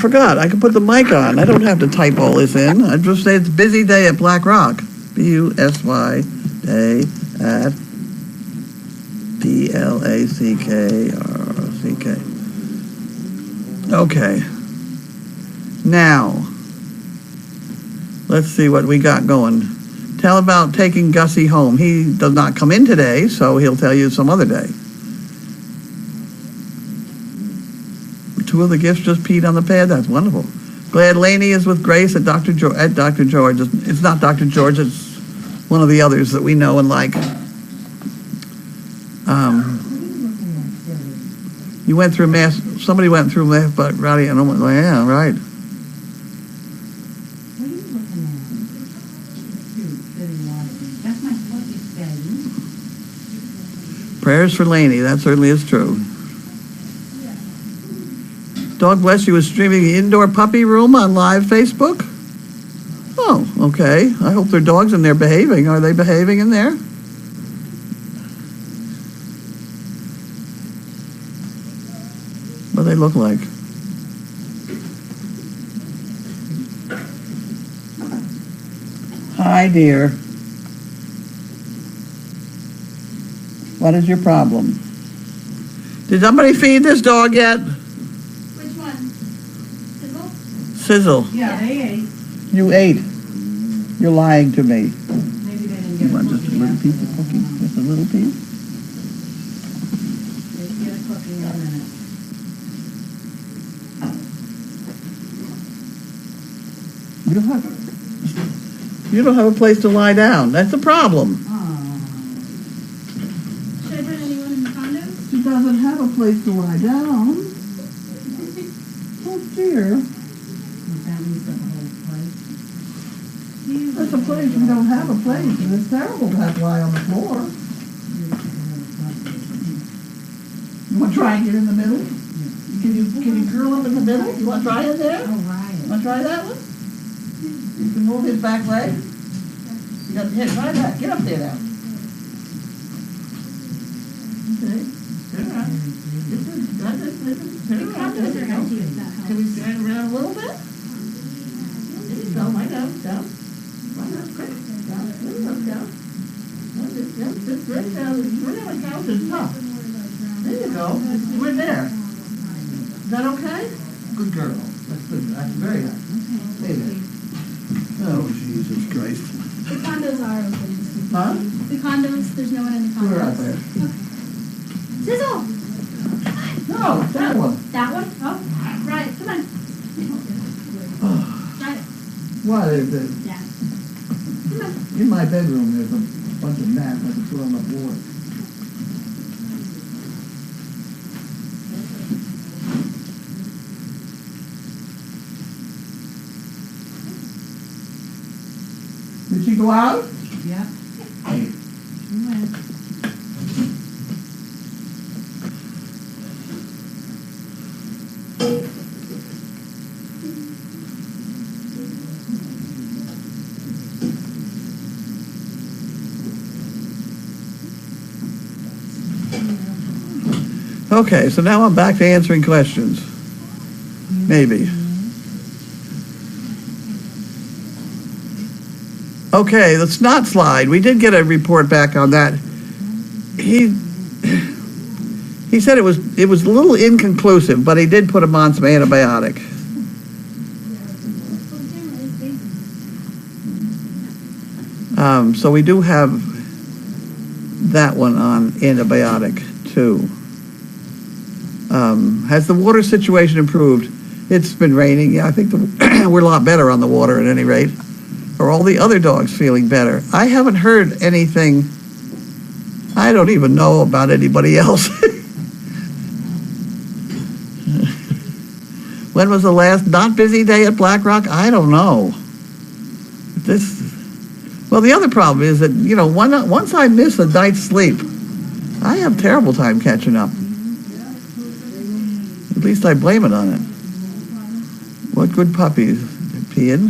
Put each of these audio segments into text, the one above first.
forgot. I could put the mic on. I don't have to type all this in. I just say it's busy day at Black Rock. BUSY day at BLACKROCK. Okay. Now, let's see what we got going. Tell about taking Gussie home. He does not come in today, so he'll tell you some other day. Two of the gifts just peed on the pad. That's wonderful. Glad Laney is with Grace at Dr. George. It's not Dr. George. It's one of the others that we know and like. You went through mass. Somebody went through mass, but Rowdy and I went, yeah, right. Prayers for Laney. That certainly is true. Dog Bless You is streaming the indoor puppy room on live Facebook. Oh, okay. I hope their dog's in there behaving. Are they behaving in there? What do they look like? Hi, dear. What is your problem? Did somebody feed this dog yet? Which one? Sizzle? Sizzle. Yeah, they ate. You ate. You're lying to me. Maybe they didn't get You want just a little piece of cookie? Just a little piece? They can get a cookie in a minute. You don't have a place to lie down. That's the problem. Should I put anyone in the condo? She doesn't have a place to lie down. Oh dear. That means the whole place. That's a place. We don't have a place, and it's terrible to have to lie on the floor. You want to try and get in the middle? Can you curl up in the middle? You want to try it there? Oh, right. Want to try that one? You can move his back leg. Here, try that. Get up there now. Okay. Turn around. Turn around. Can we stand around a little bit? There you go. Lie down. Down. Lie down. Quick. Down. Down. Sit right down. Right on the couch and top. There you go. We're there. Is that okay? Good girl. That's good. That's very nice. Stay there. Oh, Jesus Christ. The condos are open. Huh? The condos, there's no one in the condos. We're out there. Okay. Sizzle! No, that one. That one? Oh, right. Come on. Got it. What is it? Yeah. Come on. In my bedroom, there's a bunch of mats I can put on the board. Did she go out? Yeah. Okay, so now I'm back to answering questions. Maybe. Okay, the snot slide. We did get a report back on that. He said it was a little inconclusive, but he did put him on some antibiotic. So we do have that one on antibiotic too. Has the water situation improved? It's been raining. Yeah, I think we're a lot better on the water at any rate. Are all the other dogs feeling better? I haven't heard anything. I don't even know about anybody else. When was the last not busy day at Black Rock? I don't know. Well, the other problem is that, once I miss a night's sleep, I have terrible time catching up. At least I blame it on it. What good puppies? Peeing?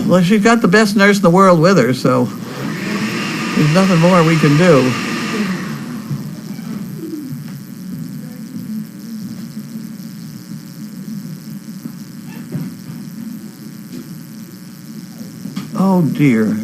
Well, she's got the best nurse in the world with her, so there's nothing more we can do. Oh, dear.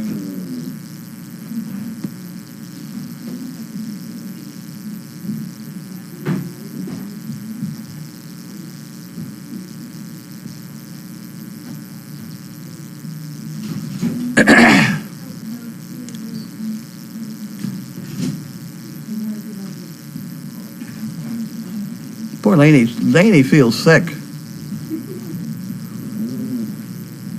Poor Laney feels sick.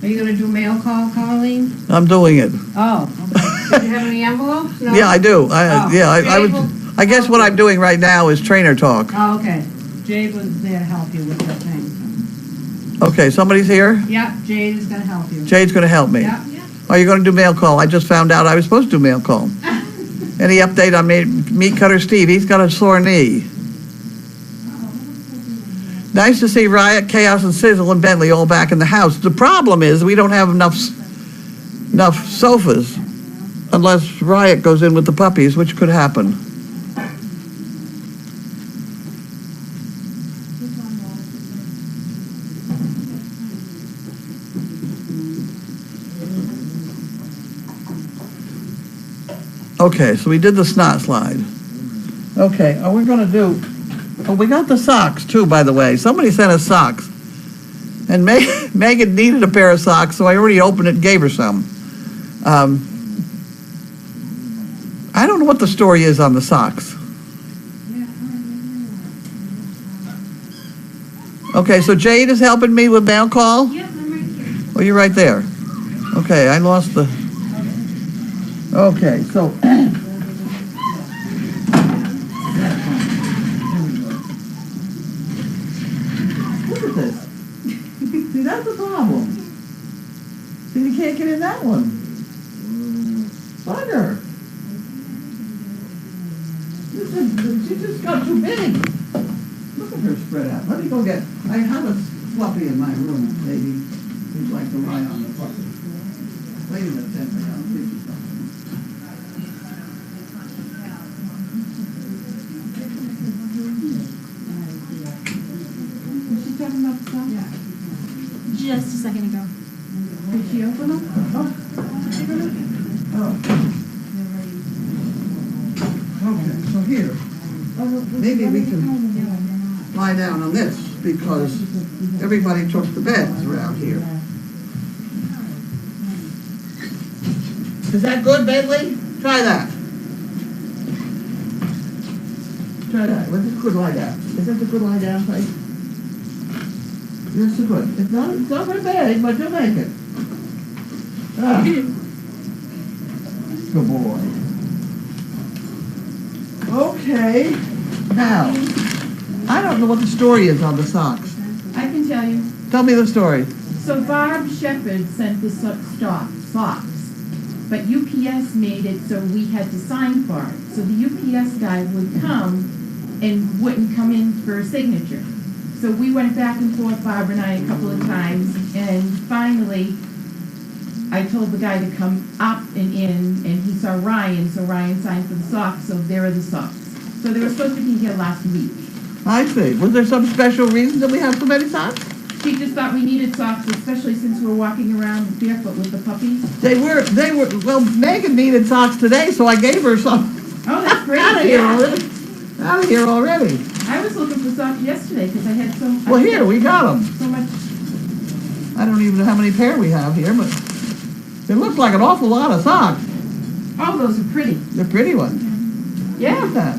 Are you gonna do mail call, Carlene? I'm doing it. Oh, okay. Do you have any envelopes? No? Yeah, I do. Jade I guess what I'm doing right now is trainer talk. Oh, okay. Jade was there to help you with the thing. Okay, somebody's here? Yeah, Jade is gonna help you. Jade's going to help me. Yeah. Are you going to do mail call? I just found out I was supposed to do mail call. Any update on Meat Cutter Steve? He's got a sore knee. Nice to see Riot, Chaos, and Sizzle and Bentley all back in the house. The problem is we don't have enough sofas unless Riot goes in with the puppies, which could happen. Okay, so we did the snot slide. Okay, we're going to do... Oh, we got the socks, too, by the way. Somebody sent us socks. And Megan needed a pair of socks, so I already opened it and gave her some. I don't know what the story is on the socks. Okay, so Jade is helping me with mail call? Yep, I'm right here. Oh, you're right there. Okay, I lost the... Okay, so... Look at this. See, that's the problem. See, you can't get in that one. Bugger. She just got too big. Look at her spread out. Let me go get... I have a fluffy in my room, maybe. He'd like to lie on the fluffy. Wait a minute, Henry. I'll see you something. Was she talking about the stuff? Yeah. Just a second ago. Did she open them? Oh. Okay, so here, maybe we can lie down on this because everybody took the beds around here. Is that good, Bentley? Try that. Try that. What's a good lie down? Is that the good lie down place? Yes, it's good. It's not very bad, but you'll make it. Ah. Good boy. Okay. Now, I don't know what the story is on the socks. I can tell you. Tell me the story. So Barb Shepherd sent the socks, but UPS made it so we had to sign for it. So the UPS guy would come and wouldn't come in for a signature. So we went back and forth, Barb and I, a couple of times, and finally I told the guy to come up and in, and he saw Ryan, so Ryan signed for the socks, so there are the socks. So they were supposed to be here last week. I see. Was there some special reason that we have so many socks? She just thought we needed socks, especially since we're walking around barefoot with the puppies. They were, well, Megan needed socks today, so I gave her some. Oh, that's great. Out of here already. Out of here already. I was looking for socks yesterday because I had so. Well, here, we got them. So much. I don't even know how many pair we have here, but it looks like an awful lot of socks. Oh, those are pretty. They're pretty ones. Look Yeah. at that.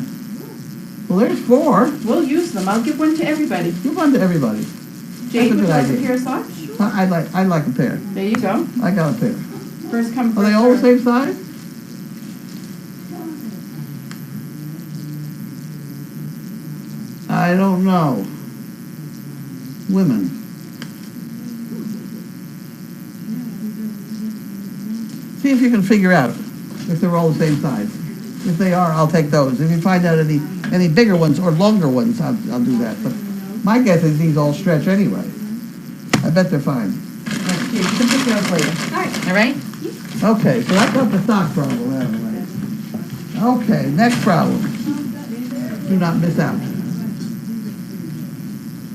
Well, there's 4. We'll use them. I'll give one to everybody. Give one to everybody. Jade, a would good you like a idea. pair of socks? I'd like a pair. There you go. I got a pair. First come, Are first they all the served. same size? I don't know. Women. See if you can figure out if they're all the same size. If they are, I'll take those. If you find out any bigger ones or longer ones, I'll do that. But my guess is these all stretch anyway. I bet they're fine. you can pick it up later. All right. Okay, so that's not the sock problem out of the way. Okay, next problem. Do not miss out.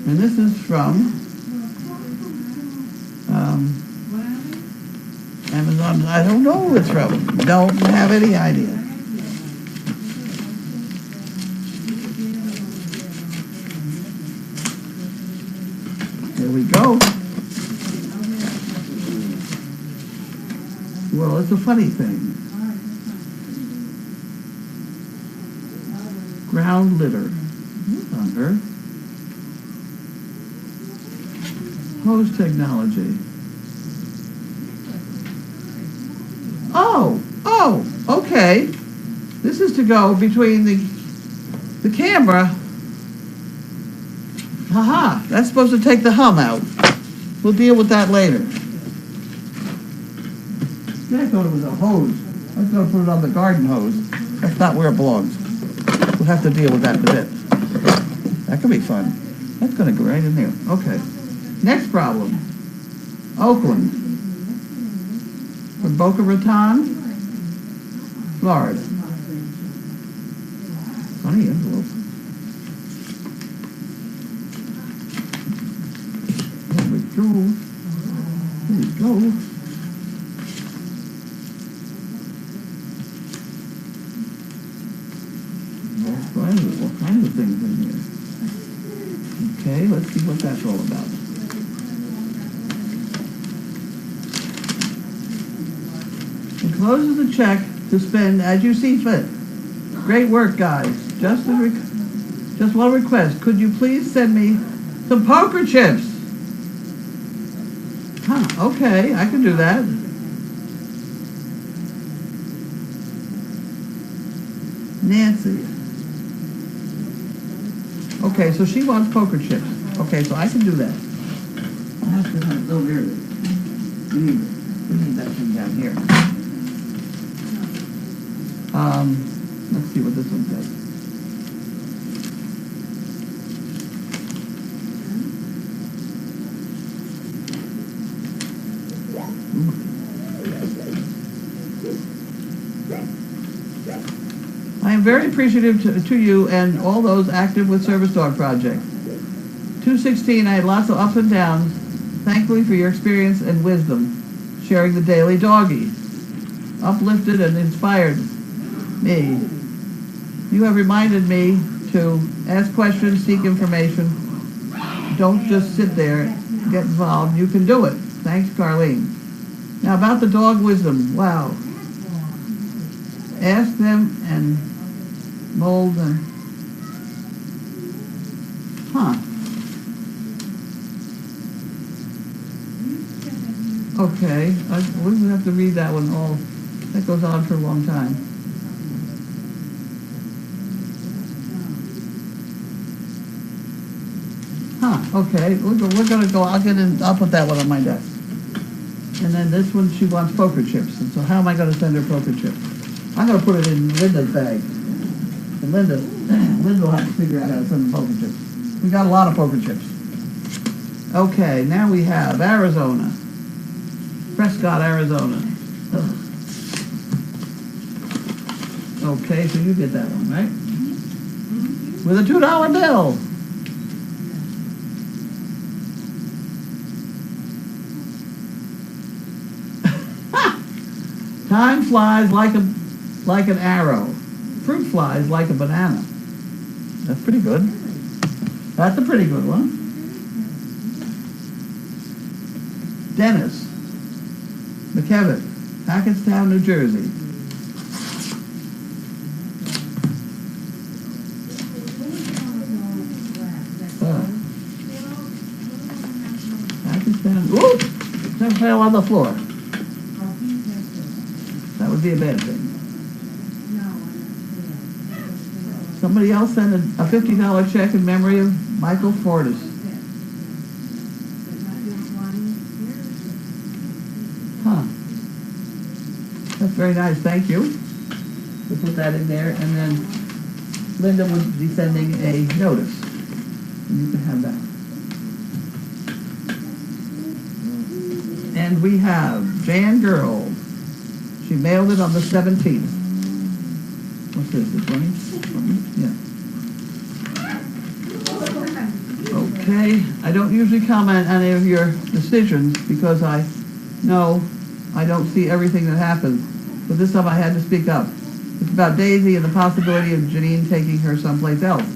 And this is from Amazon. I don't know who it's from. Don't have any idea. Here we go. Well, it's a funny thing. Ground litter. What on earth? Hose technology. Oh, okay. This is to go between the camera. Haha, that's supposed to take the hum out. We'll deal with that later. I thought it was a hose. I was going to put it on the garden hose. That's not where it belongs. We'll have to deal with that in a bit. That could be fun. That's going to go right in there. Okay. Next problem. Oakland. From Boca Raton, Florida. Funny envelope. There we go. There we go. All kinds of things in here. Okay, let's see what that's all about. Encloses a check to spend as you see fit. Great work, guys. Just one request. Could you please send me some poker chips? Huh, okay, I can do that. Nancy. Okay, so she wants poker chips. Okay, so I can do that. I have to have over here. We need that thing down here. Let's see what this one says. I am very appreciative to you and all those active with Service Dog Project. 216, I had lots of ups and downs. Thankfully for your experience and wisdom, sharing the daily doggy. Uplifted and inspired me. You have reminded me to ask questions, seek information. Don't just sit there, get involved. You can do it. Thanks, Carlene. Now about the dog wisdom. Wow. Ask them and mold them. Huh. Okay. We would have to read that one all. That goes on for a long time. Huh, okay, we're going to go, I'll put that one on my desk. And then this one, she wants poker chips. And so how am I going to send her poker chips? I'm going to put it in Linda's bag. And Linda will have to figure out how to send the poker chips. We got a lot of poker chips. Okay, now we have Arizona. Prescott, Arizona. Ugh. Okay, so you get that one, right? With a $2 bill. Time flies like an arrow. Fruit flies like a banana. That's pretty good. That's a pretty good one. Dennis McKevitt, Hackettstown, New Jersey. Hackettstown. Ooh! That fell on the floor. That would be a bad thing. Somebody else sent a $50 check in memory of Michael Fortis. Huh. That's very nice. Thank you. We'll put that in there, and then Linda would be sending a notice. And you can have that. And we have Jan Girl. She mailed it on the 17th. What's this, the 20th? Yeah. Okay, I don't usually comment on any of your decisions because I know I don't see everything that happens. But this time I had to speak up. It's about Daisy and the possibility of Janine taking her someplace else.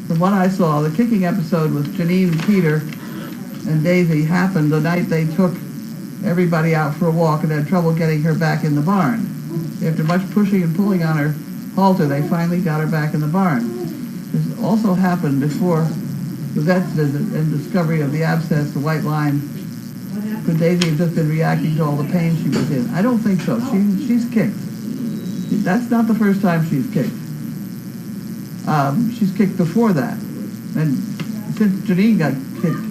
From what I saw, the kicking episode with Janine and Peter and Daisy happened the night they took everybody out for a walk and had trouble getting her back in the barn. After much pushing and pulling on her halter, they finally got her back in the barn. This also happened before the vet's visit and discovery of the abscess, the white line. Could Daisy have just been reacting to all the pain she was in? I don't think so. She's kicked. That's not the first time she's kicked. She's kicked before that. And since Janine got kicked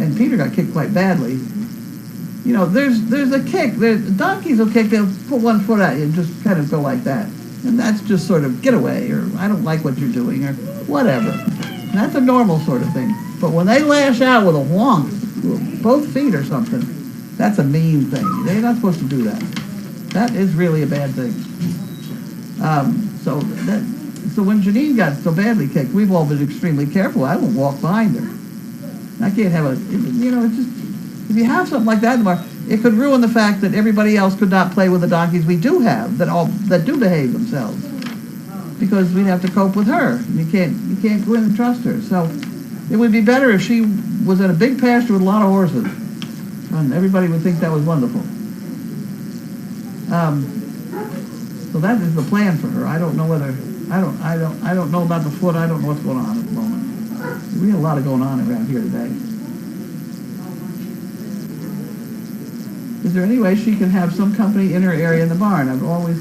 and Peter got kicked quite badly, you know, there's a kick. Donkeys will kick, they'll put one foot at you and just kind of go like that. And that's just sort of, get away, or I don't like what you're doing, or whatever. And that's a normal sort of thing. But when they lash out with a whonk, with both feet or something, that's a mean thing. They're not supposed to do that. That is really a bad thing. So when Janine got so badly kicked, we've all been extremely careful. I won't walk behind her. I can't have it's just, if you have something like that in the bar, it could ruin the fact that everybody else could not play with the donkeys we do have that do behave themselves, because we'd have to cope with her. And you can't go in and trust her. So it would be better if she was in a big pasture with a lot of horses, and everybody would think that was wonderful. So that is the plan for her. I don't know whether I don't know about the foot. I don't know what's going on at the moment. We have a lot of going on around here today. Is there any way she can have some company in her area in the barn? I've always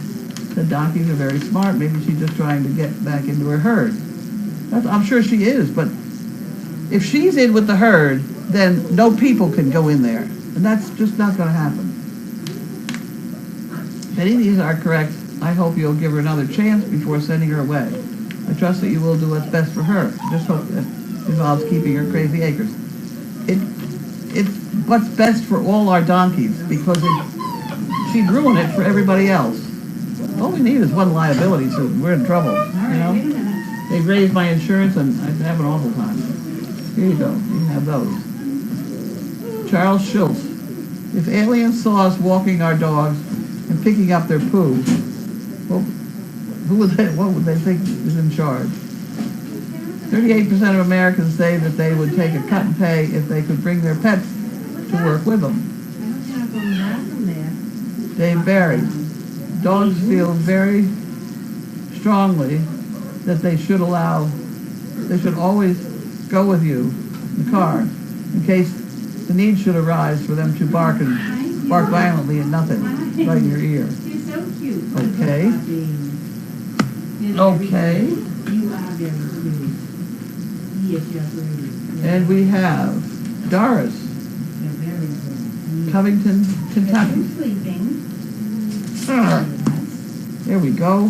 said donkeys are very smart. Maybe she's just trying to get back into her herd. I'm sure she is, but if she's in with the herd, then no people can go in there. And that's just not going to happen. If any of these are correct, I hope you'll give her another chance before sending her away. I trust that you will do what's best for her. Just hope that involves keeping her crazy acres. It's what's best for all our donkeys, because she'd ruin it for everybody else. All we need is one liability suit, and we're in trouble. You know? They raised my insurance, and I have an awful time. Here you go. You can have those. Charles Schultz. If aliens saw us walking our dogs and picking up their poo, well, what would they think is in charge? 38% of Americans say that they would take a cut and pay if they could bring their pets to work with them. Dave Barry. Dogs feel very strongly that they should always go with you in the car in case the need should arise for them to bark violently at nothing right in your ear. She's so cute. Okay. Okay. And we have Doris, Covington, Kentucky. There we go.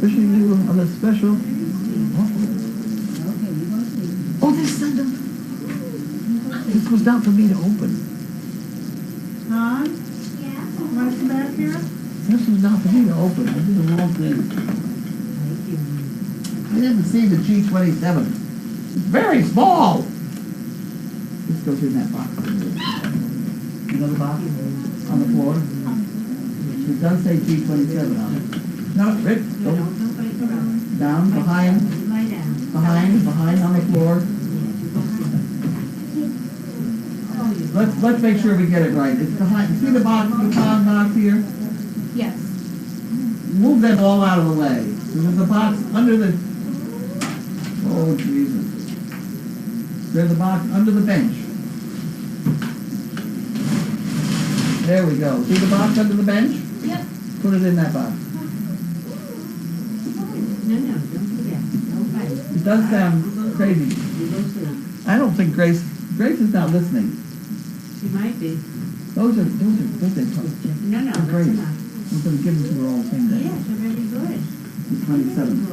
Wishing you on a special. Oh, this was not for me to open. Huh? What's back here? This was not for me to open. I did the wrong thing. I didn't see the G27. It's very small. This goes in that box. Another box on the floor. It does say G27 on it. No, Rick, go down, behind on the floor. Let's make sure we get it right. It's behind. See the box, the pond box here? Yes. Move them all out of the way. There's a box under the. Oh Jesus! There's a box under the bench. There we go. See the box under the bench? Yep. Put it in that box. No, don't forget. Don't fight. It does sound crazy. I don't think Grace is not listening. She might be. Those are No, they're that's great. enough. I'm going to give them to her all the same day. Yes, they're really good. 27.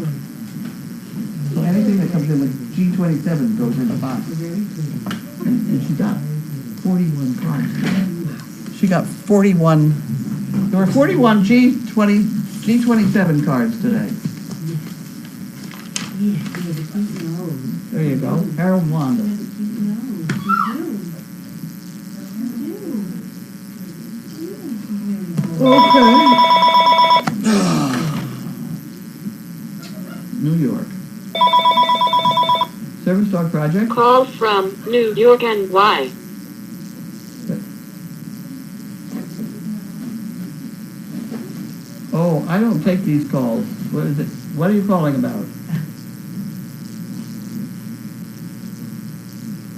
So anything that comes in with G27 goes in the box. And she got 41 cards. She got 41, there were 41 G27 cards today. There you go, Harold Wanda. Okay. New York. Service Dog Project. Call from New York and why? Oh, I don't take these calls. What is it? What are you calling about?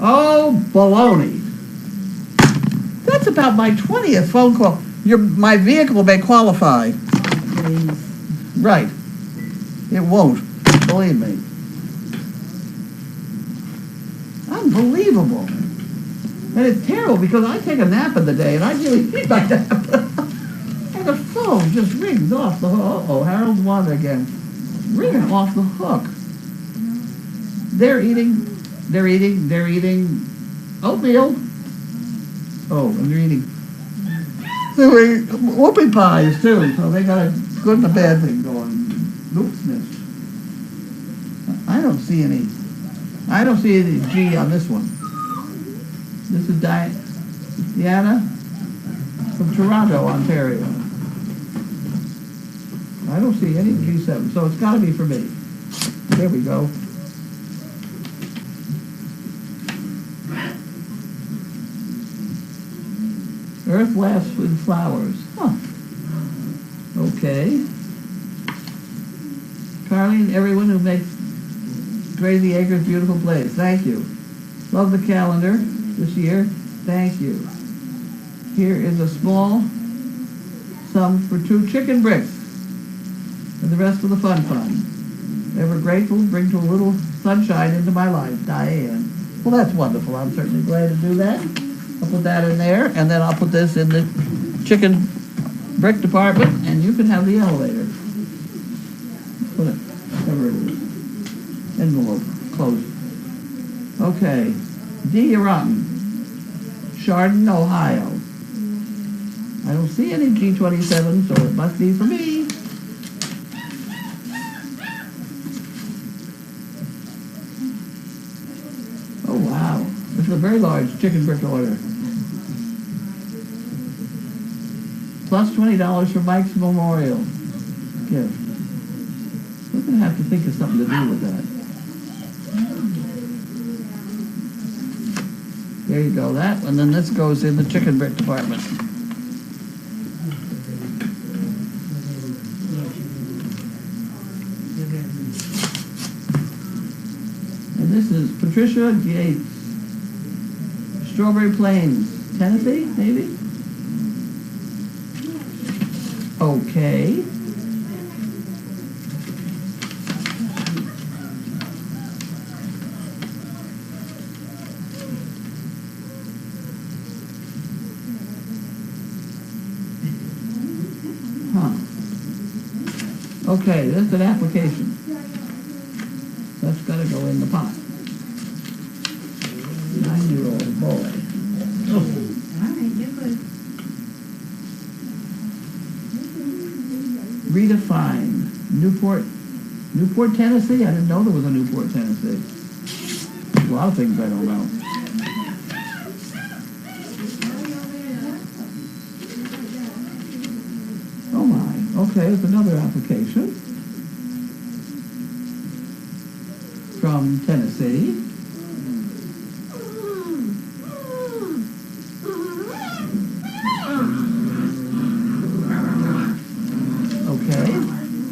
Oh, baloney. That's about my 20th phone call. My vehicle may qualify. Right. It won't. Believe me. Unbelievable. And it's terrible because I take a nap in the day and I really need my nap. And the phone just rings off the hook. Uh-oh, Harold Wanda again. Ringing off the hook. They're eating oatmeal. Oh, and they're eating whoopie pies too, so they got a good and a bad thing going. Oops, missed. I don't see any G on this one. This is Diana from Toronto, Ontario. I don't see any G7, so it's got to be for me. There we go. Earth laughs with flowers. Huh. Okay. Carlene, everyone who makes Crazy Acres beautiful place. Thank you. Love the calendar this year. Thank you. Here is a small sum for 2 chicken bricks and the rest of the fun. Ever grateful, bring to a little sunshine into my life. Diane. Well, that's wonderful. I'm certainly glad to do that. I'll put that in there, and then I'll put this in the chicken brick department, and you can have the elevator. Put it, whatever it is. Envelope, close. Okay. D. Rotten, Chardon, Ohio. I don't see any G27, so it must be for me. Oh, wow. This is a very large chicken brick order. Plus $20 for Mike's memorial gift. We're going to have to think of something to do with that. There you go, that, and then this goes in the chicken brick department. And this is Patricia Gates, Strawberry Plains, Tennessee, maybe? Okay. Okay, this is an application. That's got to go in the pot. 9-year-old boy. Oh. All right, you're good. Redefine. Newport, Tennessee? I didn't know there was a Newport, Tennessee. A lot of things I don't know. Oh my. Okay, it's another application from Tennessee. Okay,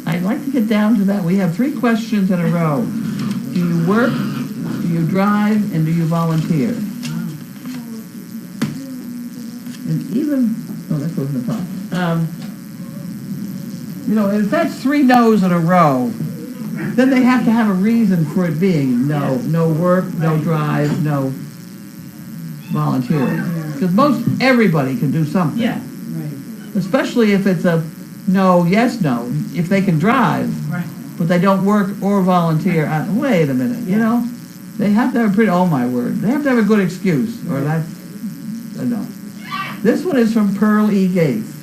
I'd like to get down to that. We have 3 questions in a row. Do you work, do you drive, and do you volunteer? And even, oh, that goes in the top. You know, if that's 3 no's in a row, then they have to have a reason for it being no. No work, no drive, no volunteering. Because everybody can do something. Yeah, right. Especially if it's a no, yes, no. If they can drive, Right. but they don't work or volunteer. Wait a minute, you know? They have to have a pretty, oh my word, they have to have a good excuse, or that's, no. This one is from Pearl E. Gates.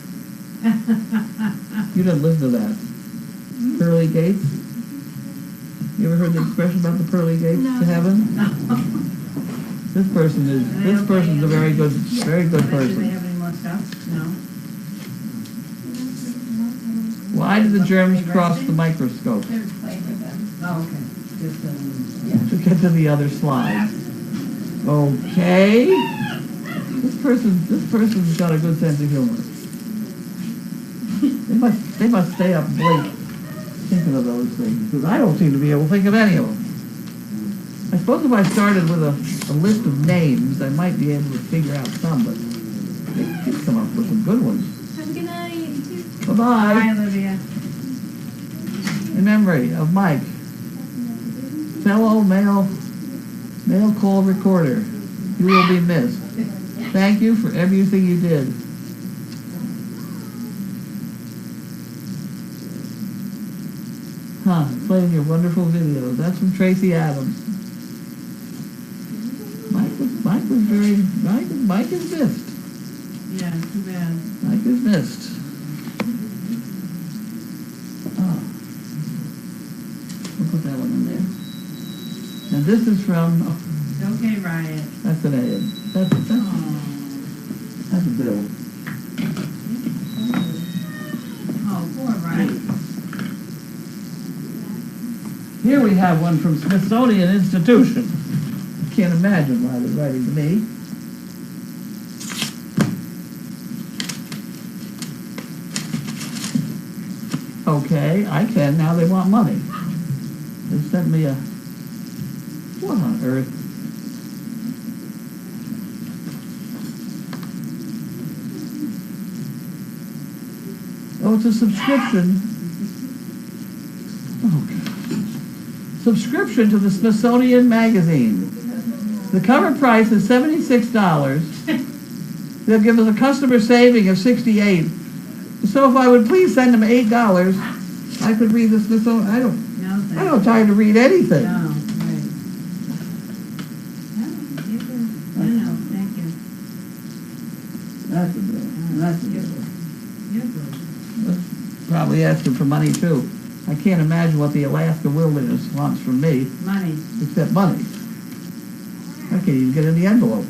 You didn't listen to that. Pearly Gates? You ever heard the expression about the pearly gates to heaven? This person's a very good Do they person. have any more stuff? No. Why did the germs cross the microscope? They're playing with them. Oh, okay. Just, To get to the other slide. Okay. This person's got a good sense of humor. They must stay up late thinking of those things, because I don't seem to be able to think of any of them. I suppose if I started with a list of names, I might be able to figure out some, but they could come up with some good ones. Have a good night. You too. Bye-bye. Bye, Olivia. In memory of Mike, fellow mail call recorder, you will be missed. Thank you for everything you did. Playing your wonderful videos. That's from Tracy Adams. Mike is missed. Yeah, too bad. Mike is missed. We'll put that one in there. And this is from, Okay, Riot. that's an ad. That's a bill. Oh, poor Riot. Here we have one from Smithsonian Institution. Can't imagine why they're writing to me. Okay, I can. Now they want money. They sent me a... What on earth? Oh, it's a subscription. Oh, God. Subscription to the Smithsonian Magazine. The cover price is $76. They'll give us a customer saving of $68. So if I would please send them $8, I could read the Smithsonian. I don't have time to read anything. No, right. No, thank you. That's a bill. That's a bill. You're good. Probably asking for money too. I can't imagine what the Alaska wilderness wants from me, Money. except money. I can't even get in the envelope.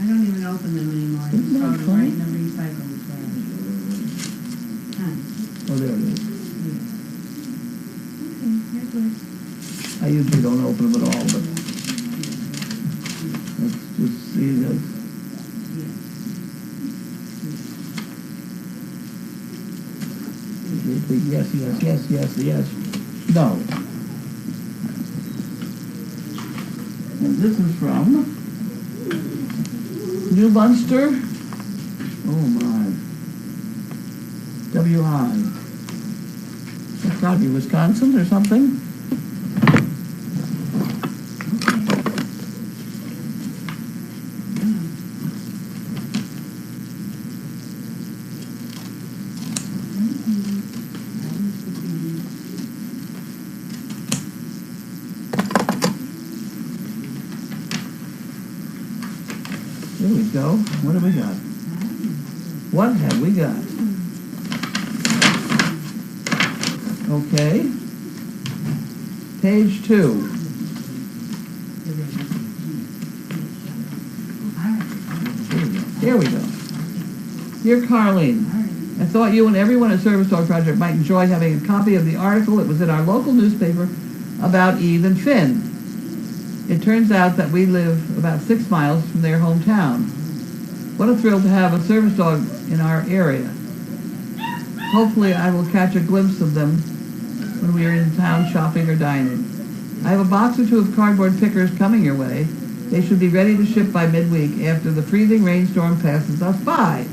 I don't even open them anymore. I just Isn't throw that them funny? right in the recycling trash. Oh, there it is. Okay, you're good. I usually don't open them at all, but let's just see this. Yes. No. And this is from New Munster. Oh my. WI. That's gotta be Wisconsin or something. Here we go. What have we got? What have we got? Okay. Page 2. Here we go. Dear Carlene, I thought you and everyone at Service Dog Project might enjoy having a copy of the article that was in our local newspaper about Eve and Finn. It turns out that we live about 6 miles from their hometown. What a thrill to have a service dog in our area. Hopefully I will catch a glimpse of them when we are in town shopping or dining. I have a box or 2 of cardboard pickers coming your way. They should be ready to ship by midweek after the freezing rainstorm passes us by.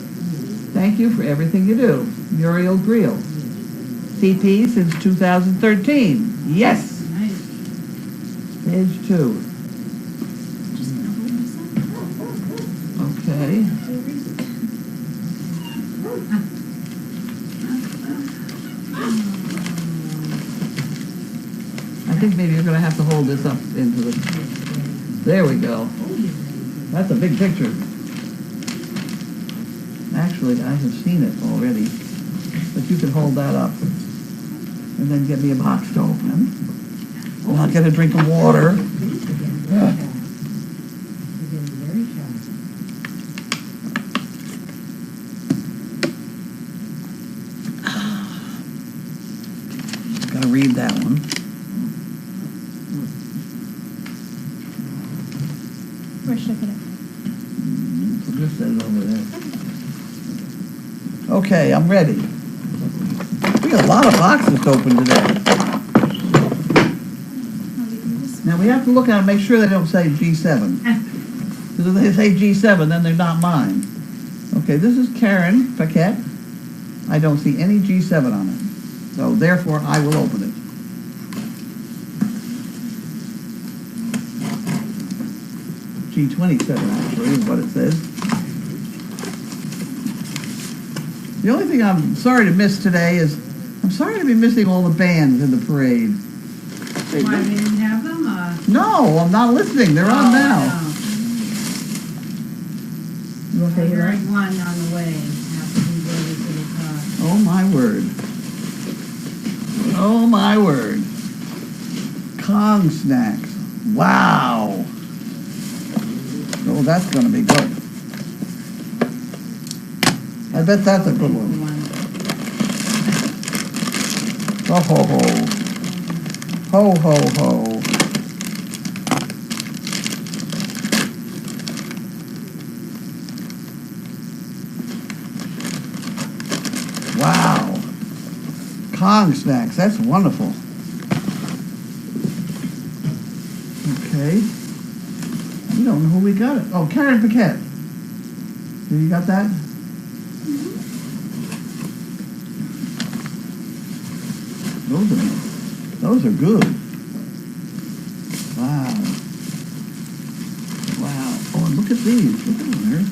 Thank you for everything you do. Muriel Greel. CP since 2013. Yes! Page 2. Just gonna hold myself. Okay. think maybe you're gonna have to hold this up into the, there we go. That's a big picture. Actually, I have seen it already, but you can hold that up and then get me a box to open. And I'll get a drink of water. Yeah. Gotta read that one. Where should I put it? So this says over there. Okay, I'm ready. We got a lot of boxes to open today. Now we have to look at them, make sure they don't say G7. Because if they say G7, then they're not mine. Okay, this is Karen Paquette. I don't see any G7 on it. So therefore, I will open it. G27 actually is what it says. The only thing I'm sorry to miss today is, I'm sorry to be missing all the bands in the parade. Why, they didn't have them? No, I'm not listening. They're on now. You I okay with heard that? one on the way after we waited to the car. Oh my word. Oh my word. Kong snacks. Wow. Oh, that's going to be good. I bet that's a good one. Oh ho ho. Ho ho ho. Wow. Kong snacks, that's wonderful. Okay. We don't know who we got it. Oh, Karen Paquette. You got that? Those are good. Wow. Wow. Oh, and look at these. Look at them there.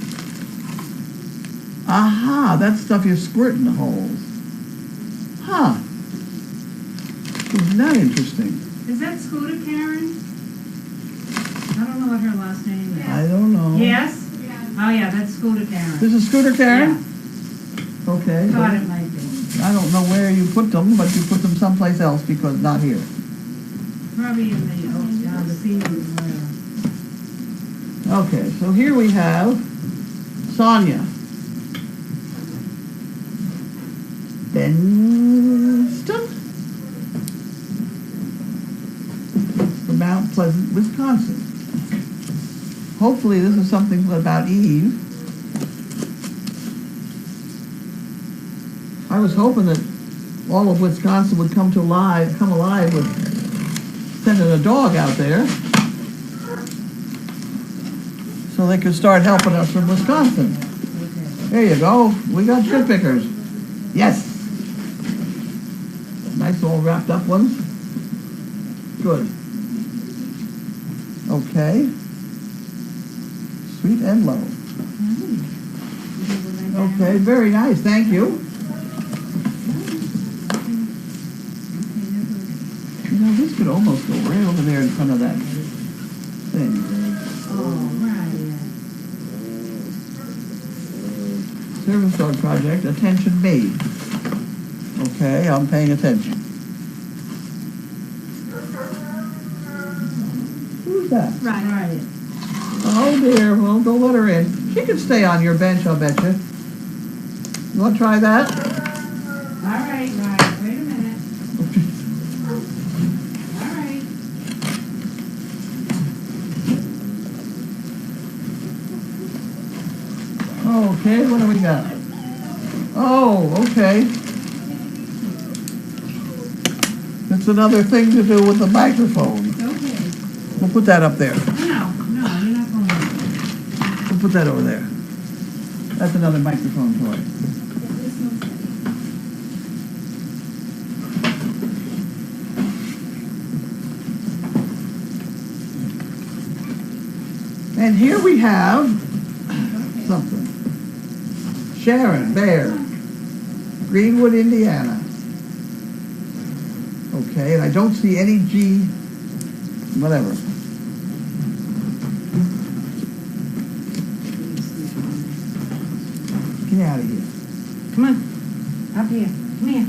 Aha, that's stuff you squirt in the holes. Huh. Isn't that interesting? Is that Scooter Karen? I don't know what her last name is. I don't know. Yes? Oh yeah, that's Scooter Karen. This is Scooter Karen? Yeah. Okay. Thought it might be. I don't know where you put them, but you put them someplace else because not here. Probably in the field. Okay, so here we have Sonia. Benston? From Mount Pleasant, Wisconsin. Hopefully this is something about Eve. I was hoping that all of Wisconsin would come alive with sending a dog out there so they could start helping us from Wisconsin. There you go. We got shit pickers. Yes. Nice all wrapped up ones. Good. Okay. Sweet and low. Okay, very nice. Thank you. You know, this could almost go right over there in front of that thing. Oh, right. Service dog project, attention me. Okay, I'm paying attention. Who's that? Right. Oh dear, well, don't let her in. She can stay on your bench, I'll bet you. You want to try that? All right. Wait a minute. All right. Okay, what do we got? Oh, okay. It's another thing to do with the microphone. Okay. We'll put that up there. No, you're not going to. We'll put that over there. That's another microphone toy. And here we have something. Sharon Bear, Greenwood, Indiana. Okay, and I don't see any G whatever. Get out of here. Come on, up here, come here.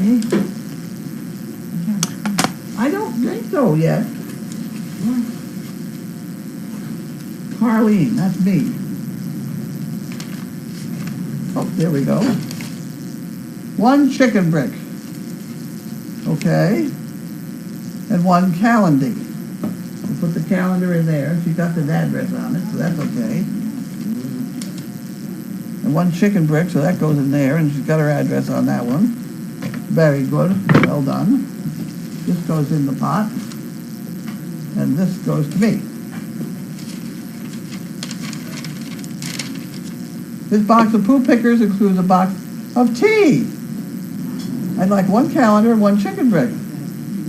Okay. I don't think so yet. Carlene, that's me. Oh, there we go. 1 chicken brick. Okay. And 1 calendar. We'll put the calendar in there. She's got the address on it, so that's okay. And 1 chicken brick, so that goes in there, and she's got her address on that one. Very good. Well done. This goes in the pot. And this goes to me. This box of poo pickers includes a box of tea. I'd like 1 calendar and 1 chicken brick.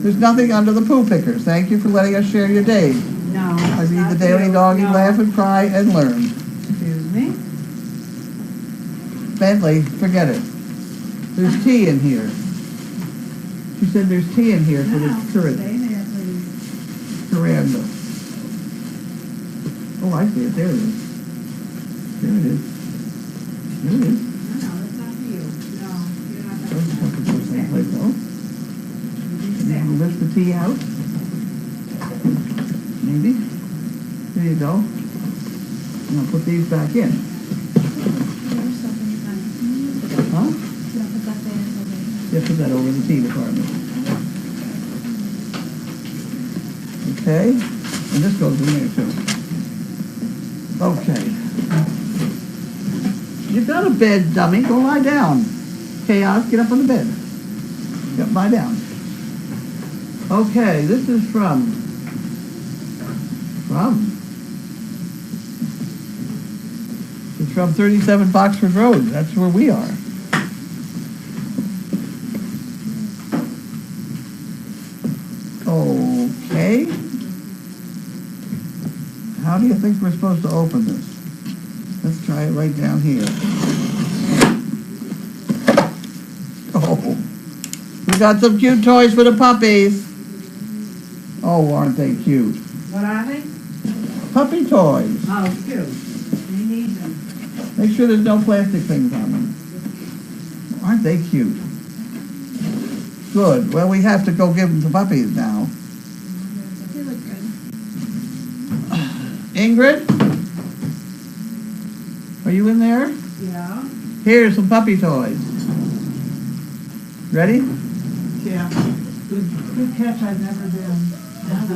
There's nothing under the poo pickers. Thank you for letting us share your day. No. I read the Daily Doggy, laugh and cry and learn. Excuse me? Bentley, forget it. There's tea in here. She said there's tea in here for the current. Stay there, please. Coranda. Oh, I see it. There it is. There it is. There it is. No, that's not for you. No, you're not That's that. not the first place, though. You can lift the tea out. Maybe. There you go. And I'll put these back in. Huh? Yeah, put that over in the tea department. Okay. And this goes in there too. Okay. You've got a bed, dummy. Go lie down. Chaos, get up on the bed. Yep, lie down. Okay, this is from it's from 37 Boxford Road. That's where we are. Okay. How do you think we're supposed to open this? Let's try it right down here. Oh, we got some cute toys for the puppies. Oh, aren't they cute? What are they? Puppy toys. Oh, cute. We need them. Make sure there's no plastic things on them. Aren't they cute? Good. Well, we have to go give them to puppies now. They look good. Ingrid? Are you in there? Yeah. Here's some puppy toys. Ready? Yeah. Good catch, I've never been. What's the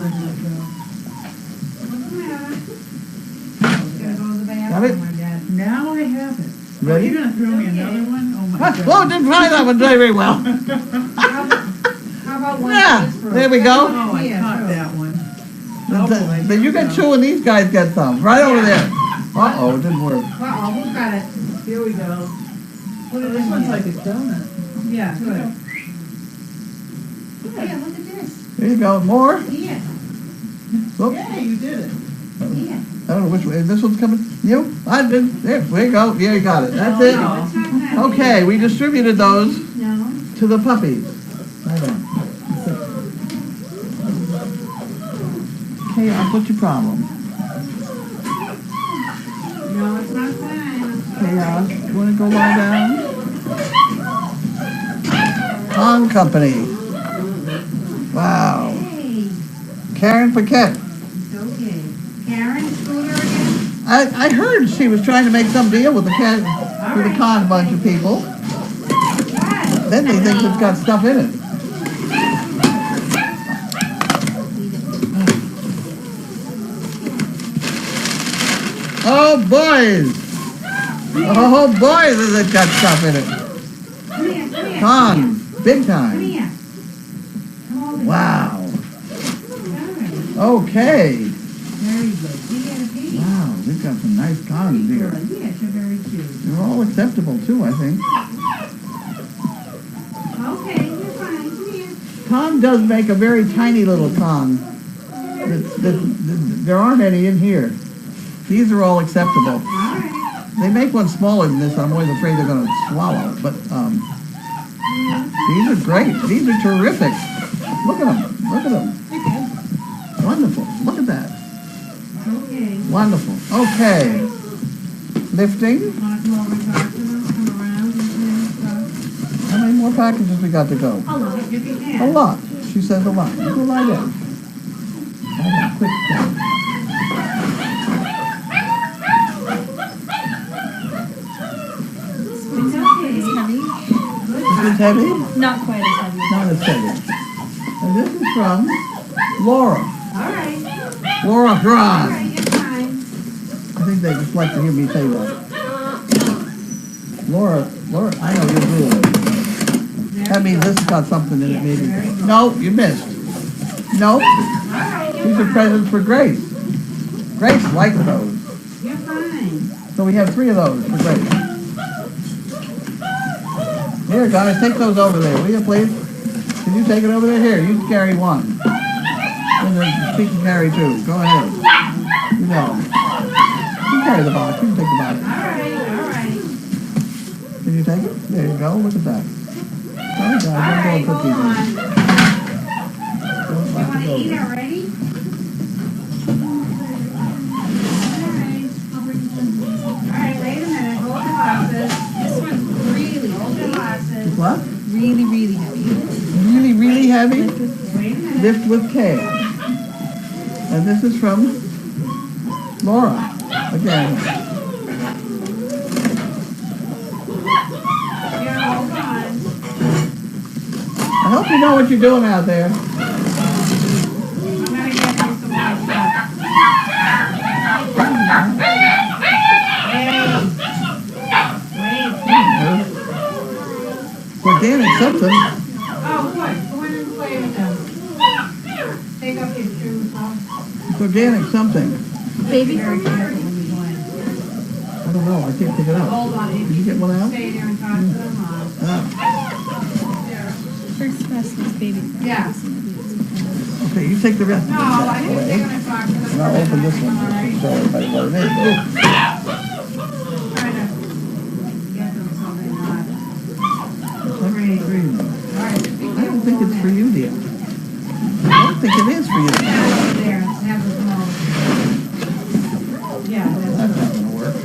matter? Gotta go to the bathroom, Got it? my dad. Now I have it. Ready? You're gonna throw me another one? Oh my God. Oh, didn't try that one very well. How about one? Yeah, of this for- there we go. Oh, I caught that one. Then you get 2 and these guys get some. Right over there. Uh-oh, it didn't work. Uh-oh, who got it? Here we go. Put it This in one's here. like a donut. Yeah, good. Yeah, look at this. There you go. More. Yeah, Oops. Yeah, you did it. yeah. I don't know which way. This one's coming. You? I did. There we go. Yeah, you got it. That's it. No, it's not that. Okay, we distributed those No. to the puppies. Right on. Chaos, what's your problem? No, it's not fine. Chaos, you want to go lie down? Pong Company. Wow. Hey, Karen Paquette. it's okay. Karen, Scooter again? I heard she was trying to make some deal with the con bunch of people. What? Then they think it's got stuff in it. Oh boys! Oh boys, has it got stuff in it. Come here, come here. Con, big Come time. here. Come over. Wow. All right. Okay. Very good. You get a piece. Wow, we've got some nice cons here. Yes, you're very cute. They're all acceptable too, I think. Okay, you're fine. Come here. Con does make a very tiny little con. There aren't any in here. These are all acceptable. All right. They make one smaller than this. I'm always afraid they're going to swallow. But these are great. These are terrific. Look at them. Look at them. Wonderful. Look at that. Okay. Wonderful. Okay. Lifting. Want to come over and talk to them? Come around and stuff? How many more packages we got to go? A lot. If you can. A lot. She says a lot. You go lie down. Lie down. Quick. Down. It's okay. It's heavy. This is heavy? Not quite as heavy. Not as heavy. And this is from Laura. All right. Laura All Grant. right, it's fine. I think they just like to hear me say that. Laura, I know you're good. That means this has got something in it, maybe. No, you missed. Nope. All right, These are presents for Grace. Grace likes those. you're fine. So we have 3 of those for Grace. Here, guys, take those over there, will you, please? Can you take it over there? Here, you carry one. And then she can carry 2. Go ahead. You know. You carry the box. You can take the box. All right. Can you take it? There you go. Look at that. Sorry, guys. All I'm right, going hold cookies on. in. You want to eat already? All right, wait a minute. Hold the boxes. This one's really, hold the boxes. What? Really, really heavy. Really, really heavy? Wait a minute. Lift with care. And this is from Laura. Again. Yeah, hold on. I hope you know what you're doing out there. I'm gonna get you some more stuff. Wait. Organic something. Oh, good. Go in and play with them. Take off your shoes, huh? It's organic something. Baby Very food. careful when you go in. I don't know. I can't pick it up. Hold on. If Did you get one out? stay there and talk to them, Ah. First best is baby food. Yeah. Okay, you take the rest. No, I think they're away. gonna talk to them. And I'll open this one just to show everybody what it is. Ooh. Trying to get them so they're not. Something green. All right. I don't think it's for you, dear. I don't think it is for you. There, have the small. Yeah, that's. That's not gonna work.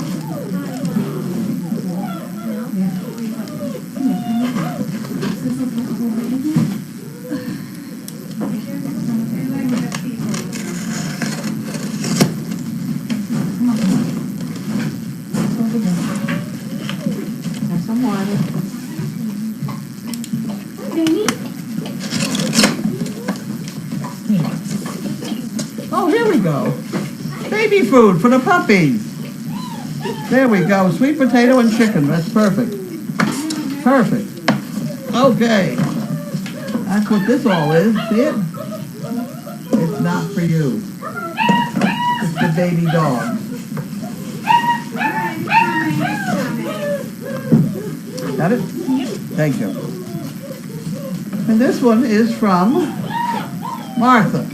Have some water. Oh, here we go. Baby food for the puppies. There we go. Sweet potato and chicken. That's perfect. Perfect. Okay. That's what this all is. See it? It's not for you. It's the baby dog. Got it? Thank you. And this one is from Martha.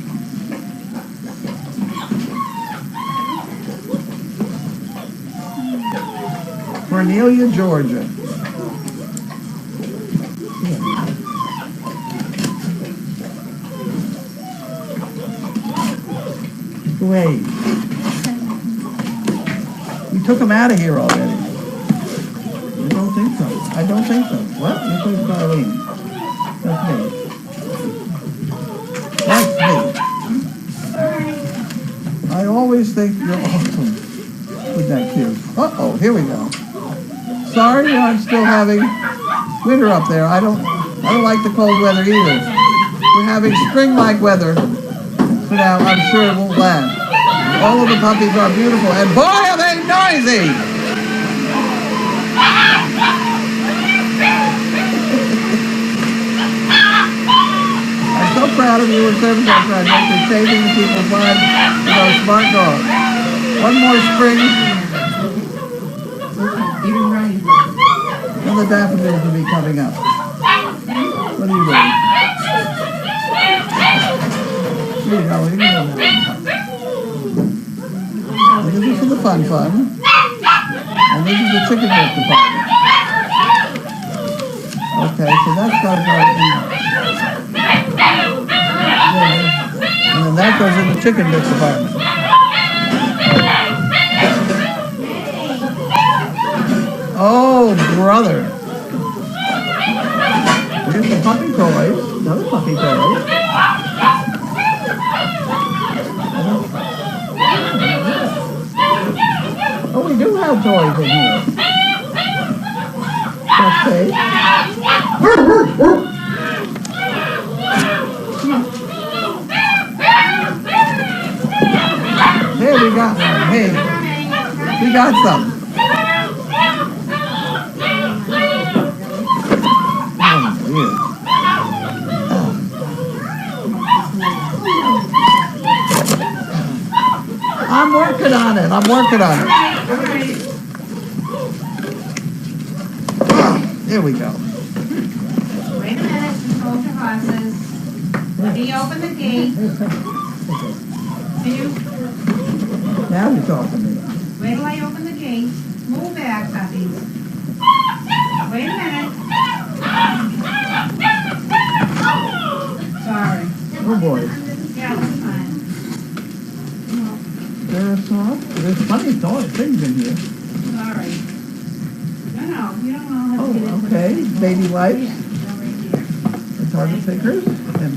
Cornelia, Georgia. Wait. We took them out of here already. I don't think so. I don't think so. What? You took Carlene. That's me. That's me. I always think you're awesome. Isn't that cute? Uh-oh, here we go. Sorry, I'm still having winter up there. I don't like the cold weather either. We're having spring-like weather. So now I'm sure it won't last. All of the puppies are beautiful, and boy, are they noisy! I'm so proud of you and Service Dog Project for saving the people's lives with our smart dogs. One more spring, Even right. and the daffodils will be coming up. What are you doing? Here you go, here you go. This is for the fun. And this is the chicken dip department. Okay, so that's got to go in. And then that goes in the chicken dip department. Oh, brother. Here's the puppy toys. Another puppy toy. Oh, we do have toys in here. Okay. Hey, we got one. Hey, we got some. Oh, weird. I'm working on it. I'm working on it. There we go. Wait a minute, hold your horses. Let me open the gate. Can you, Now you're talking to me. wait till I open the gate. Move back, puppies. Wait a minute. Sorry. Oh boy. Yeah, that's fine. There's funny things in here. Sorry. No, you don't all have to get Oh, into okay. Baby wipes Yeah, go right here. and target pickers and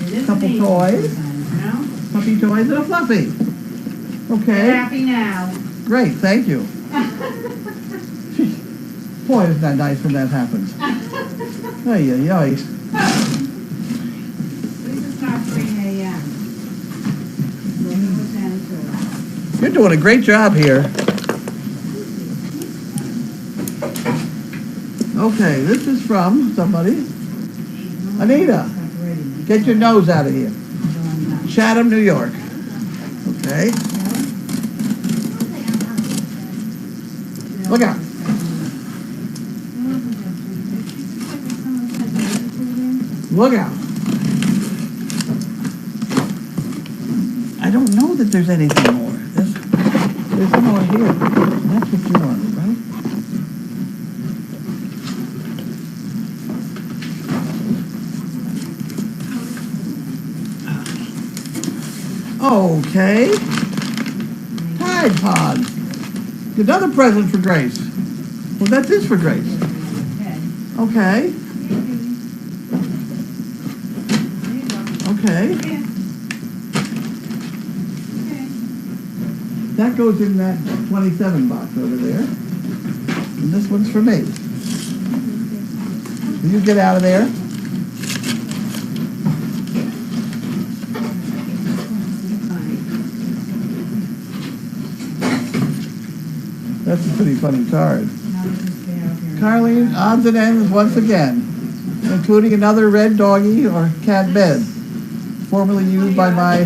It is couple amazing toys. sometimes, you know? puppy toys and a fluffy. You're Okay, happy now. great, thank you. Boy, isn't that nice when that happens. Ay, ay, ay. At least it's not 3 a.m. You're doing a great job here. Okay, this is from somebody. Anita, get your nose out of here. Chatham, New York. Okay. Look out. Look out. I don't know that there's anything more. There's more here. That's what you wanted, right? Okay. Tide Pod. Another present for Grace. Well, that's this for Grace. Okay. Okay. That goes in that 27 box over there. And this one's for me. Will you get out of there? That's a pretty funny card. Carlene, odds and ends once again, including another red doggy or cat bed, formerly used by my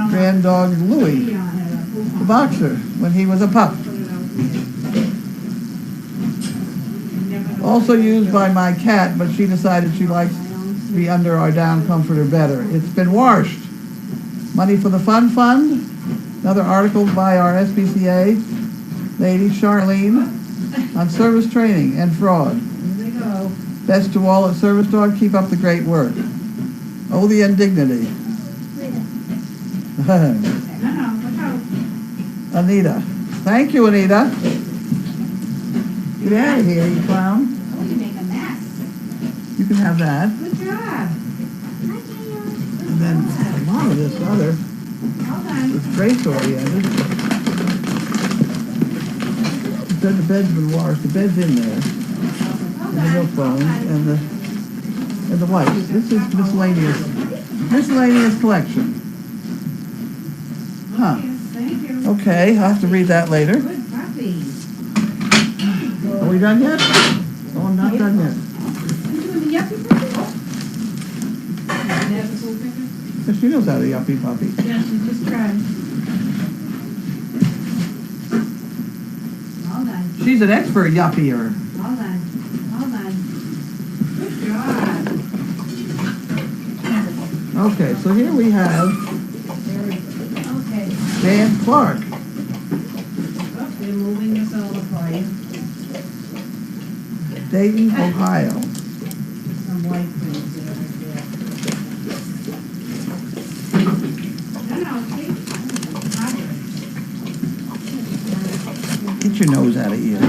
grand dog Louie, the boxer, when he was a pup. Also used by my cat, but she decided she likes to be under our down comforter better. It's been washed. Money for the Fun Fund. Another article by our SPCA lady, Carlene, on service training and fraud. Best to all at Service Dog, keep up the great work. Oh, the indignity. Anita. Thank you, Anita. Get out of here, you clown. Oh, you make a mess. You can have that. Good job. And then a lot of this other, Well done. it's grace oriented. It said the bed's been washed. The bed's in there. And the milk bones and the wipes. This is miscellaneous collection. Huh. Thank you. Okay, I'll have to read that later. Good puppy. Are we done yet? Oh, I'm not done yet. Yes, she knows how to yuppie puppy. Yeah, she just tried. Well done. She's an expert yuppier. Well done. Well done. Good job. Okay, so here we have Okay. Dan Clark. Oh, they're moving us all apart. Dayton, Ohio. Some white things there, right there. No, see? Roger. Get your nose out of here.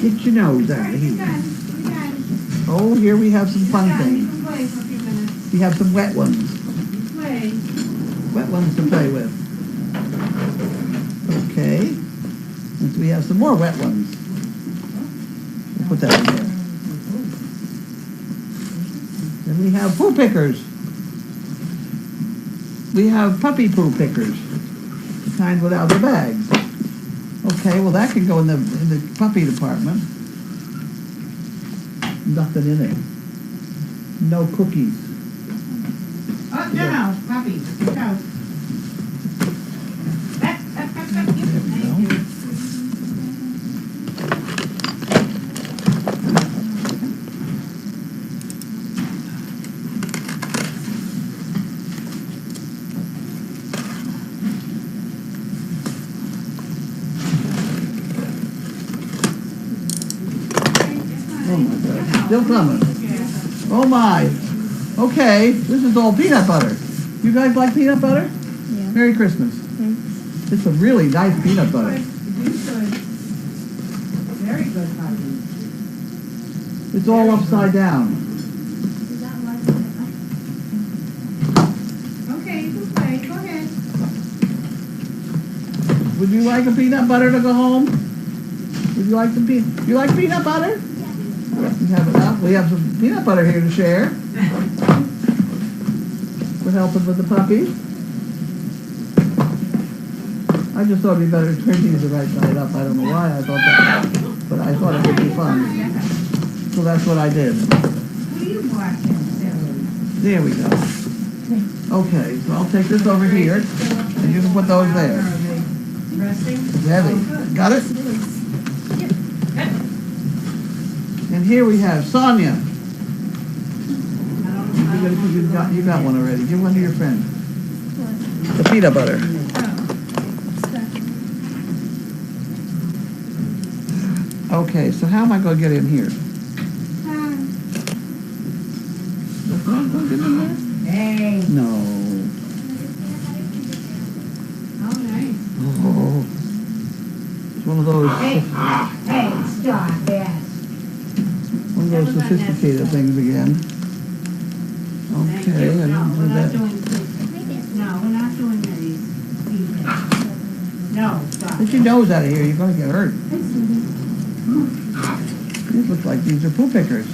Get your nose out of You're here. done, you're done. Oh, here we have some You're fun done. You things. can play for a few minutes. We have some wet ones. Play. Wet ones to play with. Okay. And we have some more wet ones. We'll put that in there. Then we have poo pickers. We have puppy poo pickers. The kind without the bags. Okay, well that can go in the puppy department. Nothing in it. No cookies. Oh, no, puppy, go. Thank you. Oh my God, still coming. Oh my. Okay, this is all peanut butter. You guys like peanut butter? Yeah. Merry Christmas. Thanks. It's a really nice peanut butter. Very good, puppy. It's all upside down. Okay, you can play, go ahead. Would you like a peanut butter to go home? Would you like some peanut? You like peanut butter? We have enough. We have some peanut butter here to share. We're helping with the puppy. I just thought it'd be better to turn these the right side up. I don't know why I thought that, but I thought it would be fun. So that's what I did. What are you watching, Sarah? There we go. Okay, so I'll take this over here, and you can put those there. Resting? Heavy. Got it? And here we have Sonia. You got one already. Give one to your friend. The peanut butter. Okay, so how am I going to get in here? That's not going to get in there? Hey. No. Oh, nice. Oh. It's one of those. Hey, stop that. One of those sophisticated things again. Thank Okay, you. I No, didn't we're do not that. doing this. No, we're not doing these. No, stop. Get your nose out of here, you're gonna get hurt. These look like these are poo pickers.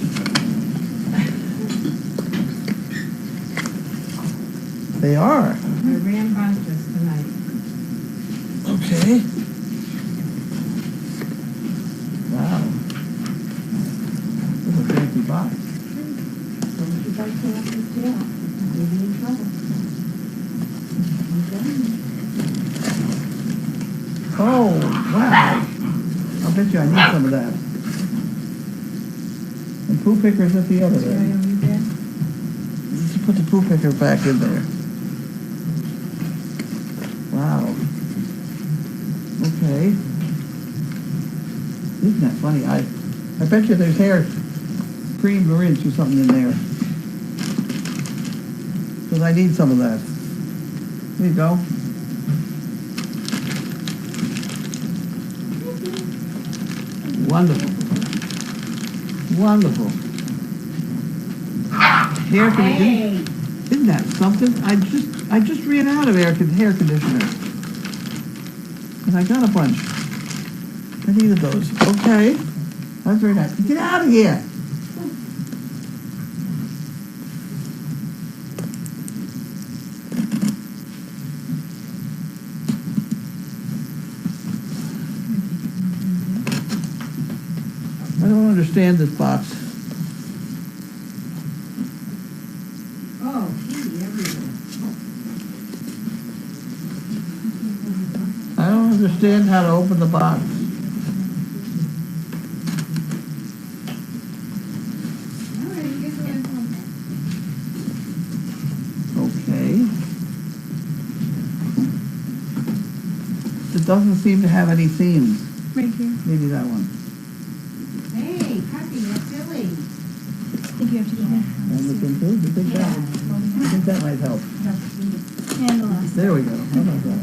They are. We ran bunches tonight. Okay. Wow. This is a fancy box. Oh, wow. I'll bet you I need some of that. And poo pickers at the other end. Let's put the poo picker back in there. Wow. Okay. Isn't that funny? I bet you there's hair cream or rinse or something in there. Because I need some of that. There you go. Wonderful. Wonderful. Hair conditioner. Isn't that something? I just ran out of hair conditioner. And I got a bunch. I needed those. Okay. That's very nice. Get out of here. I don't understand this box. Oh, gee, everywhere. I don't understand how to open the box. All right, you get the last one. Okay. It doesn't seem to have any seams. Right here. Maybe that one. Hey, think you have to go there. And this one too? You think that might help? And the last. There we go. How about that?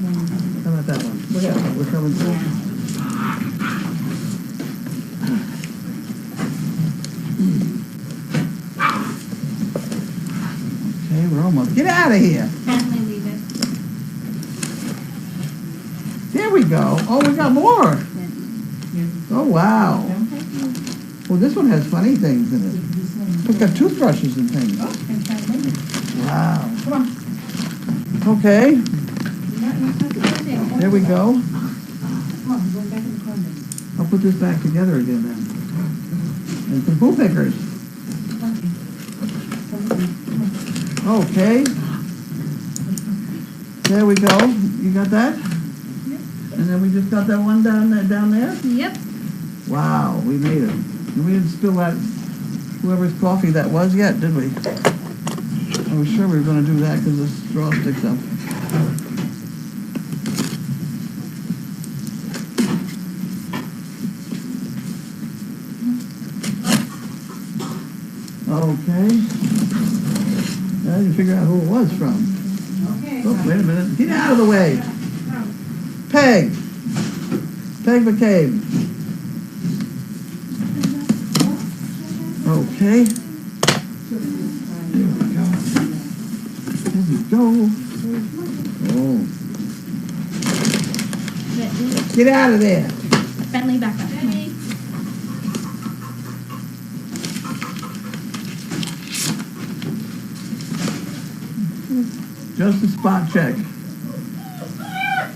How about that one? Look at that, we're coming through. Okay, we're almost, get out of here. Definitely leave it. There we go. Oh, we got more. Oh, wow. Well, this one has funny things in it. It's got toothbrushes and things. Wow. Okay, there we go. I'll put this back together again then. And some poo pickers. Okay. There we go. You got that? And then we just got that one down there? Yep. Wow, we made it. And we didn't spill that, whoever's coffee that was yet, did we? I was sure we were gonna do that because the straw sticks up. Okay. I didn't figure out who it was from. Okay. Oh, wait a minute. Get out of the way. Peg. Peg McCabe. Okay. There we go. There we go. Oh. Get out of there. Bentley, back up. Just a spot check.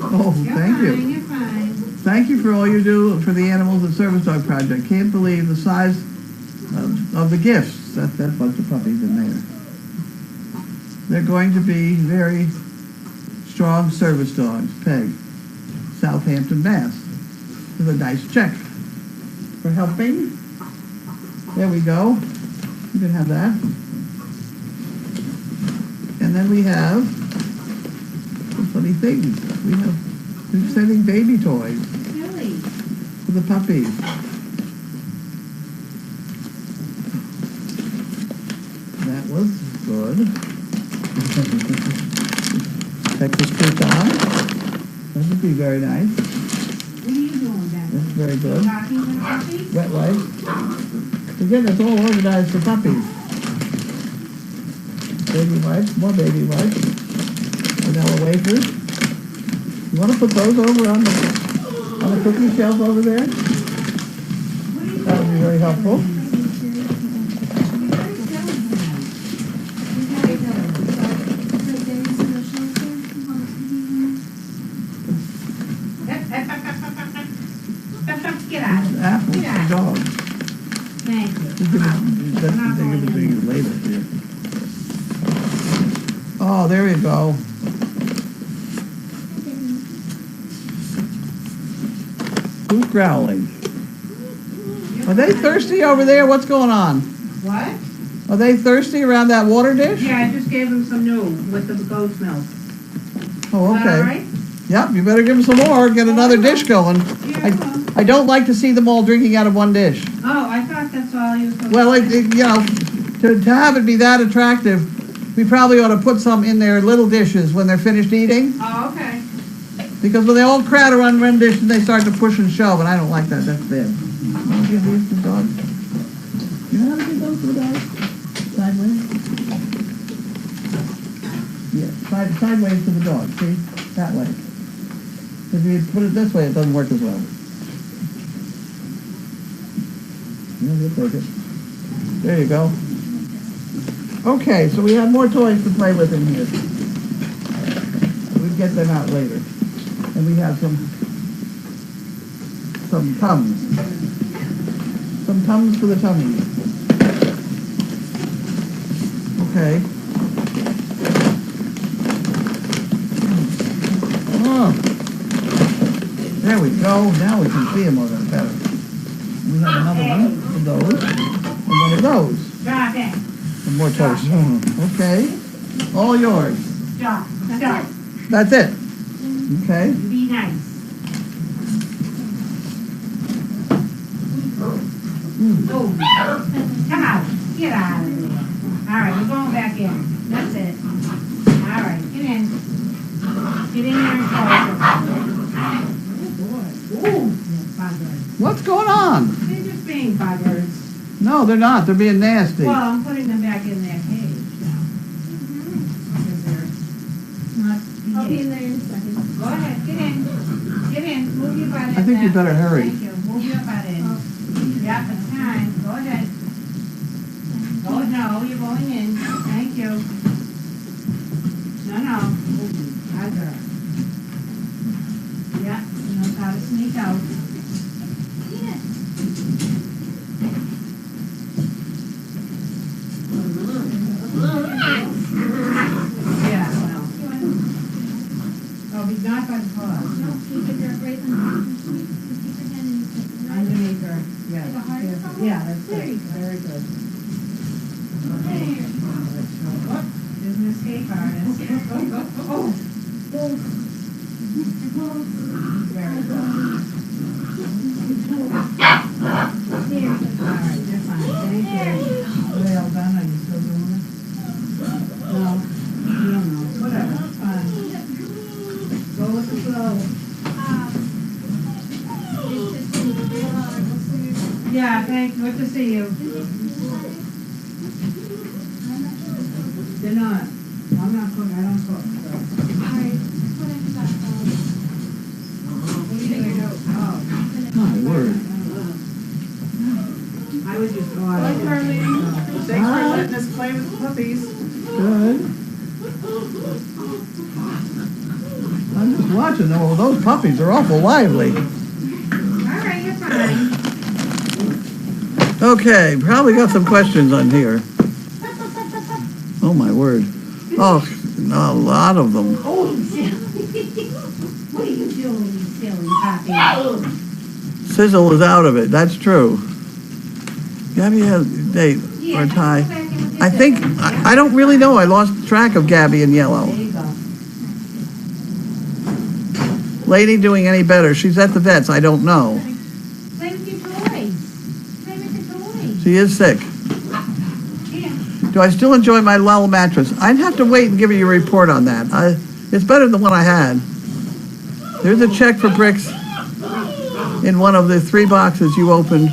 Oh, thank you. You're fine. Thank you for all you do for the Animals and Service Dog Project. Can't believe the size of the gifts. That bunch of puppies in there. They're going to be very strong service dogs. Peg, Southampton, Mass. With a nice check for helping. There we go. You can have that. And then we have some funny things. We're sending baby toys Really? for the puppies. That was good. Texas Crouton. That would be very nice. What are you doing, Ben? That's very good. Talking to the puppy? Wet wipes. Again, it's all organized for puppies. Baby wipes, more baby wipes. Vanilla wafers. You want to put those over on the cookie shelf over there? That would be very helpful. Get out. Apples for dogs. Thank you. That's the thing of the big later here. Oh, there you go. Who's growling? Are they thirsty over there? What's going on? What? Are they thirsty around that water dish? Yeah, I just gave him some new with the goat's milk. Oh, Is that all okay. right? Yep, you better give them some more, get another dish going. Yeah, well. I don't like to see them all drinking out of one dish. Oh, I thought that's all you was supposed Well, to say. to have it be that attractive, we probably ought to put some in their little dishes when they're finished eating. Oh, okay. Because when they all crowd around one dish and they start to push and shove, and I don't like that, that's bad. You want to give these to the dog? You know how to give those to the dog? Sideways? Yeah, sideways to the dog, see? That way. If you put it this way, it doesn't work as well. Yeah, you'll take it. There you go. Okay, so we have more toys to play with in here. We'll get them out later. And we have some Tums. Some Tums for the tummies. Okay. Oh. There we go. Now we can see them a little better. We have another one of those. And one of those. Drop it. And more toast. Okay. All yours. Stop. Stop. That's it. Okay. Be nice. Oh, come out. Get out of there. All right, we're going back in. That's it. All right, get in. Get in there and close it. Ooh, buggers. What's going on? They're just being buggers. No, they're not. They're being nasty. Well, I'm putting them back in their cage now. Because they're not I'll be in behaving. there in a second. Go ahead, get in. Get in, move your butt in. I think you now. better hurry. Thank you, move your butt in. Yeah, it's time, go ahead. Oh, no, you're going in, thank you. No, other. Yeah, she knows how to sneak out. Yeah, well. Oh, he's not by the paws. No, keep it there right underneath. Keep your hand in your right. Underneath her, yeah. Like a heart or something? Yeah, that's There good, you go. very good. Okay. There's an escape artist. Oh. Very good. There you go. All right, you're fine, thank you. Well done, are you still doing it? No, you don't know, whatever, fine. Go with the flow. Yeah, thanks, good to see you. They're not, I'm not cooking, I don't cook, so. What are you gonna do? Oh. My word. I was just going. Hi, Carlene. Thanks for letting us play with the puppies. Good. I'm just watching them. Well, those puppies are awful lively. All right, you're fine. Okay, probably got some questions on here. Oh, my word. Oh, a lot of them. Oh, you silly. What are you doing, you silly puppy? Sizzle is out of it. That's true. Gabby has date or tie. I think, I don't really know. I lost track of Gabby in yellow. There you go. Lady doing any better? She's at the vet's. I don't know. Play with your toys. Play with the toys. She is sick. Yeah. Do I still enjoy my Lull mattress? I'd have to wait and give you a report on that. It's better than what I had. There's a check for bricks in one of the 3 boxes you opened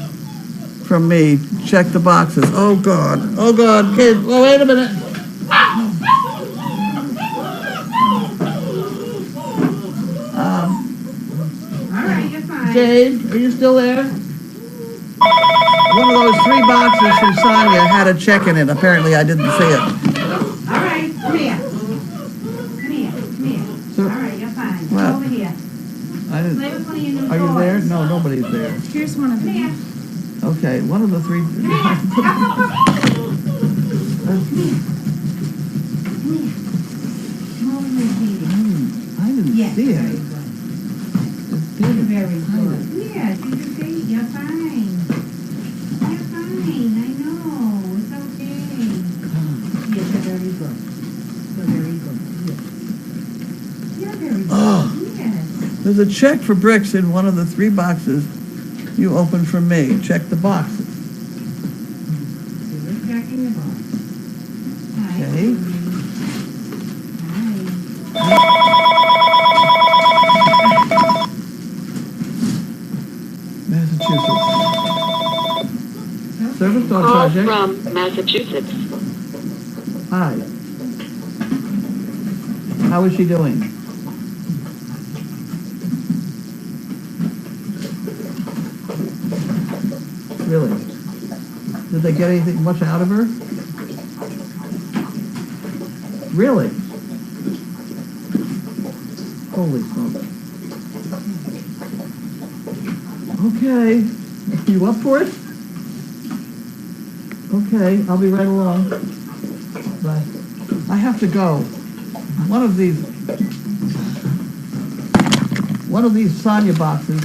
from me. Check the boxes. Oh, God. Oh, God. Kid, well, wait a minute. All right, you're fine. Jade, are you still there? One of those 3 boxes from Sonia had a check in it. Apparently, I didn't see it. All right, come here. Come here. So- All right, you're fine. What? Over here. I didn't. Play with one of your new toys. Are you there? No, nobody's there. Here's one of Come here. them. Okay, one of the 3. Come here. Come over here, Katie. I didn't Yes, see very it. good. It's You're good. very good. Yes, you can see, you're fine. You're fine, I know, it's okay. Yes, you're very good. You're very good, yes. You're very good, Oh. yes. There's a check for bricks in one of the 3 boxes you opened from me. Check the boxes. So we're checking the box. Hi. Okay. Hi. Massachusetts. Service dog Call project. from Massachusetts. Hi. How is she doing? Really? Did they get anything much out of her? Really? Holy smokes. Okay. You up for it? Okay, I'll be right along. Bye. I have to go. One of these Sonia boxes,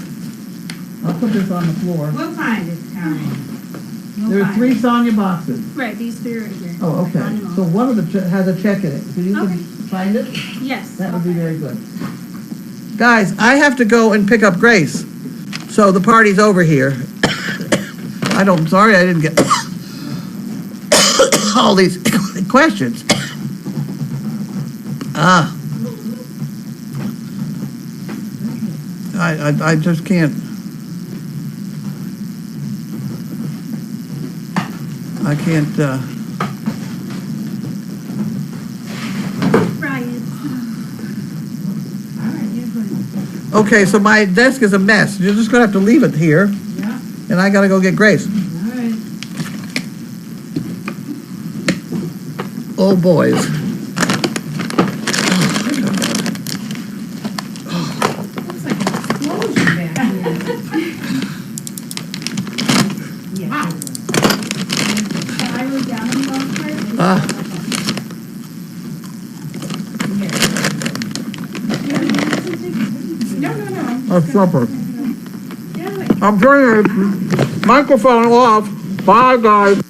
I'll put this on the floor. We'll find it, Carlene. We'll There are find 3 it. Sonia boxes. Right, these 3 right here. Oh, I okay. found them all. So one of the has a check in it. So you Okay. can find it? Yes. That would be very good. Guys, I have to go and pick up Grace. So the party's over here. Sorry I didn't get all these questions. I just can't. I can't, Brian. All right, here's what. okay, so my desk is a mess. You're just gonna have to leave it here, Yeah, and I gotta go get Grace. all right. Oh, boys. Looks like an explosion back here. Yeah. I wrote down the golf cart. Ah, No. that's supper. Yeah, like, I'm turning the microphone off. Bye, guys.